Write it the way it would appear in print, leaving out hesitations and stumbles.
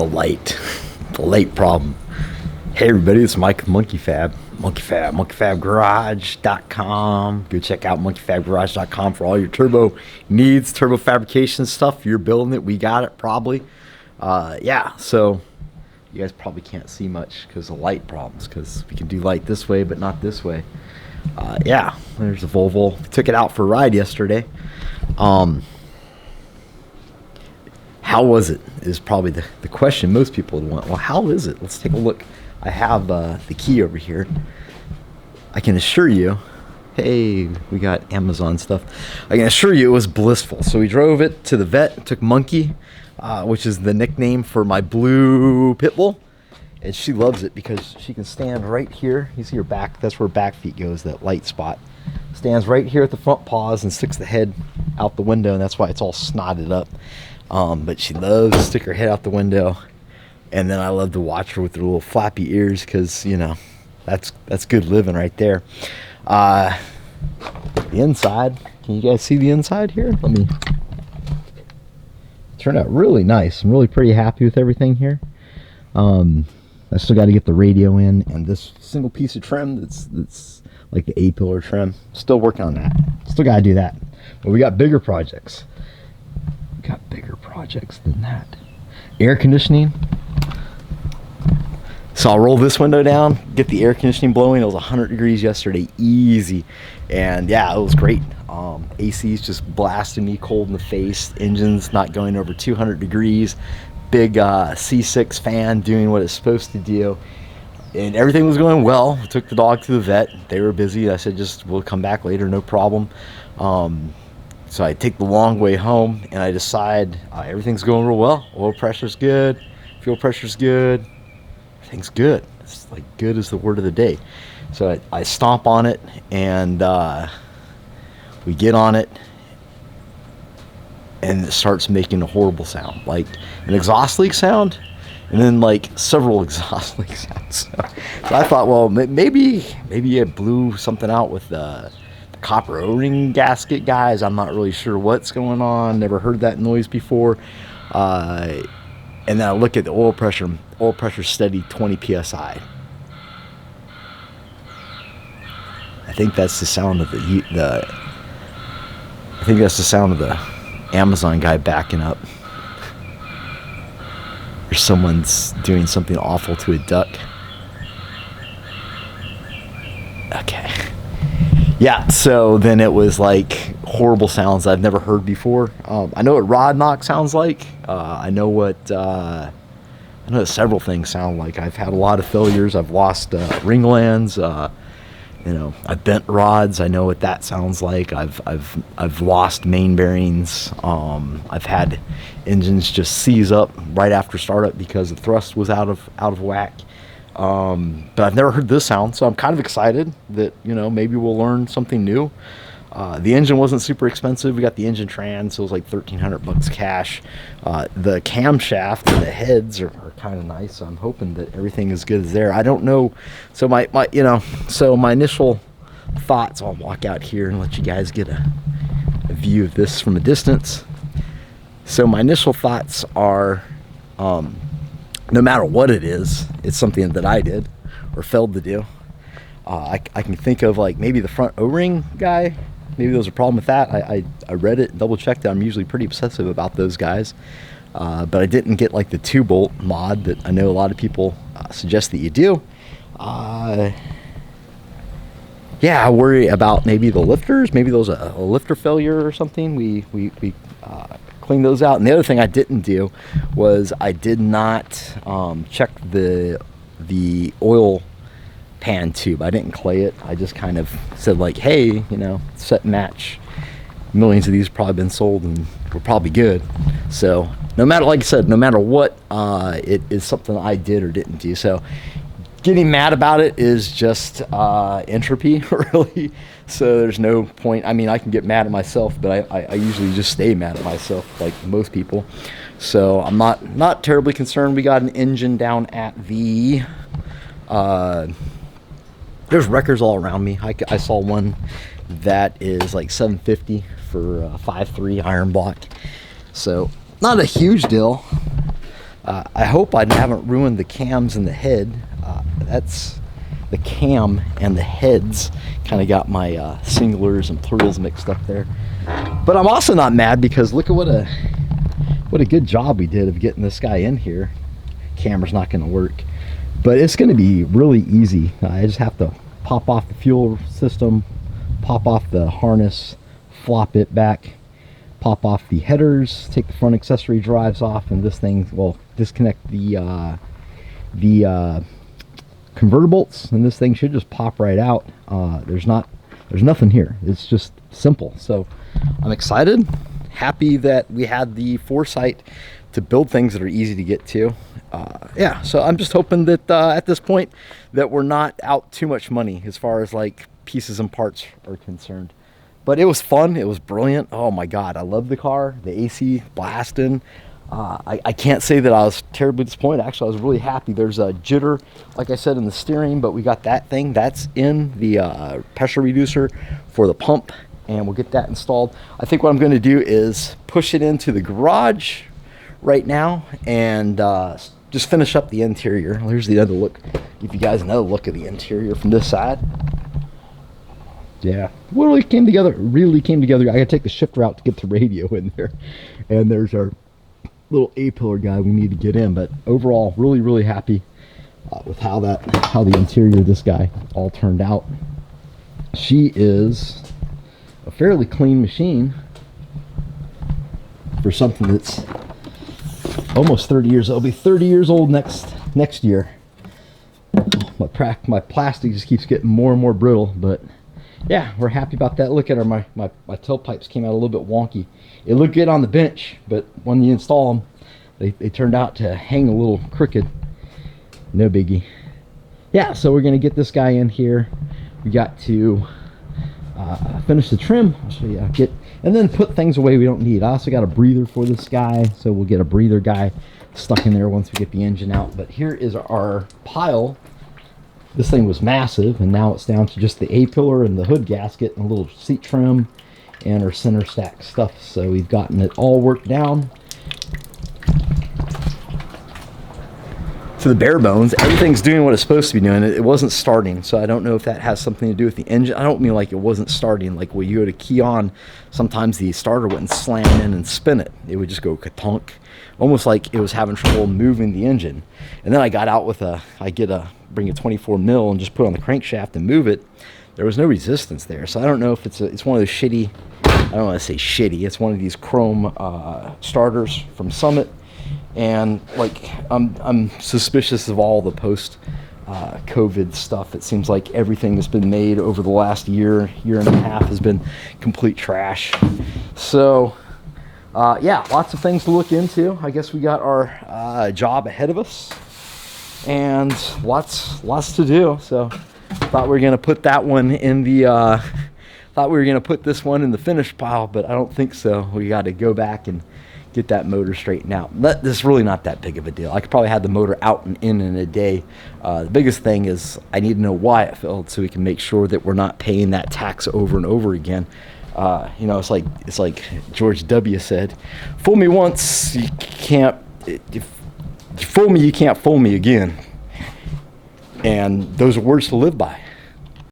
the light problem. Hey everybody, it's Mike with monkeyfabgarage.com. Go check out monkeyfabgarage.com for all your turbo needs, turbo fabrication stuff. If you're building it, we got it probably. Yeah, so you guys probably can't see much because of light problems, because we can do light this way but not this way. Yeah, there's a Volvo. Took it out for a ride yesterday. How was it is probably the question most people would want. Well, how is it? Let's take a look. I have the key over here. I can assure you, hey, we got Amazon stuff. I can assure you it was blissful. So we drove it to the vet, took Monkey, which is the nickname for my blue pit bull. And she loves it because she can stand right here. You see her back, that's where her back feet goes, that light spot. Stands right here at the front paws and sticks the head out the window, and that's why it's all snotted up. But she loves to stick her head out the window. And then I love to watch her with her little flappy ears because, you know, that's good living right there. The inside, can you guys see the inside here? Let me. Turned out really nice. I'm really pretty happy with everything here. I still got to get the radio in, and this single piece of trim that's like the A-pillar trim. Still working on that. Still got to do that. But we got bigger projects. We got bigger projects than that. Air conditioning. So I'll roll this window down, get the air conditioning blowing. It was 100 degrees yesterday, easy. And yeah, it was great. AC's just blasting me cold in the face. Engine's not going over 200 degrees. Big C6 fan doing what it's supposed to do. And everything was going well. I took the dog to the vet. They were busy. I said, we'll come back later, no problem. So I take the long way home, and I decide everything's going real well. Oil pressure's good. Fuel pressure's good. Everything's good. It's like good is the word of the day. So I stomp on it, and we get on it, and it starts making a horrible sound, like an exhaust leak sound, and then like several exhaust leak sounds. So I thought, well, maybe it blew something out with the copper O-ring gasket, guys. I'm not really sure what's going on. Never heard that noise before. And then I look at the oil pressure. Oil pressure steady 20 psi. I think that's the sound of I think that's the sound of the Amazon guy backing up. Or someone's doing something awful to a duck. Okay. Yeah, so then it was like horrible sounds I've never heard before. I know what rod knock sounds like. I know what several things sound like. I've had a lot of failures. I've lost ringlands. You know, I've bent rods. I know what that sounds like. I've lost main bearings. I've had engines just seize up right after startup because the thrust was out of whack. But I've never heard this sound, so I'm kind of excited that, you know, maybe we'll learn something new. The engine wasn't super expensive. We got the engine trans, so it was like $1,300 cash. The camshaft and the heads are kind of nice, so I'm hoping that everything is good as there. I don't know. So my initial thoughts, I'll walk out here and let you guys get a view of this from a distance. So my initial thoughts are, no matter what it is, it's something that I did or failed to do. I can think of like maybe the front O-ring guy. Maybe there was a problem with that. I read it and double checked it. I'm usually pretty obsessive about those guys. But I didn't get like the 2-bolt mod that I know a lot of people suggest that you do. Yeah, I worry about maybe the lifters. Maybe there was a lifter failure or something. We cleaned those out. And the other thing I didn't do was I did not check the oil pan tube. I didn't clay it. I just kind of said like, hey, you know, set and match. Millions of these have probably been sold and we're probably good. So no matter, like I said, no matter what, it is something I did or didn't do. So getting mad about it is just entropy, really. So there's no point. I mean, I can get mad at myself, but I usually just stay mad at myself like most people. So I'm not terribly concerned. We got an engine down at the there's wreckers all around me. I saw one that is like $750 for a 5.3 iron block. So not a huge deal. I hope I haven't ruined the cams and the head. That's the cam and the heads kind of got my singulars and plurals mixed up there. But I'm also not mad because look at what a good job we did of getting this guy in here. Camera's not going to work, but it's going to be really easy. I just have to pop off the fuel system, pop off the harness, flop it back, pop off the headers, take the front accessory drives off, and this thing will disconnect the converter bolts, and this thing should just pop right out. There's nothing here. It's just simple. So I'm excited, happy that we had the foresight to build things that are easy to get to. Yeah, so I'm just hoping that at this point that we're not out too much money as far as like pieces and parts are concerned. But it was fun. It was brilliant. Oh my God, I love the car. The AC blasting. I can't say that I was terribly disappointed. Actually, I was really happy. There's a jitter, like I said, in the steering, but we got that thing. That's in the pressure reducer for the pump, and we'll get that installed. I think what I'm going to do is push it into the garage right now and just finish up the interior. Here's the other look. Give you guys another look at the interior from this side. Yeah, really came together. Really came together. I got to take the shifter out to get the radio in there, and there's our little A-pillar guy we need to get in. But overall, really happy with how the interior of this guy all turned out. She is a fairly clean machine for something that's almost 30 years old. It'll be 30 years old next year. My plastic just keeps getting more and more brittle, but yeah, we're happy about that. Look at her, my tailpipes came out a little bit wonky. It looked good on the bench, but when you install them, they turned out to hang a little crooked. No biggie. Yeah, so we're gonna get this guy in here. We got to finish the trim. I'll show you. And then put things away we don't need. I also got a breather for this guy, so we'll get a breather guy stuck in there once we get the engine out. But here is our pile. This thing was massive, and now it's down to just the A-pillar and the hood gasket and a little seat trim and our center stack stuff. So we've gotten it all worked down to the bare bones. Everything's doing what it's supposed to be doing. It wasn't starting, so I don't know if that has something to do with the engine. I don't mean like it wasn't starting. Like when you go to key on, sometimes the starter wouldn't slam in and spin it. It would just go ka-tunk, almost like it was having trouble moving the engine. And then I got out with bring a 24 mil and just put it on the crankshaft and move it. There was no resistance there, so I don't know if it's one of those shitty, I don't want to say shitty, it's one of these chrome starters from Summit. And like I'm suspicious of all the post COVID stuff. It seems like everything that's been made over the last year and a half has been complete trash. So yeah, lots of things to look into. I guess we got our job ahead of us and lots to do. So thought we were gonna put that one in the thought we were gonna put this one in the finish pile, but I don't think so. We got to go back and get that motor straightened out. This is really not that big of a deal. I could probably have the motor out and in a day. The biggest thing is I need to know why it failed so we can make sure that we're not paying that tax over and over again. You know, it's like George W. said, "Fool me once, you can't. If you fool me, you can't fool me again." And those are words to live by.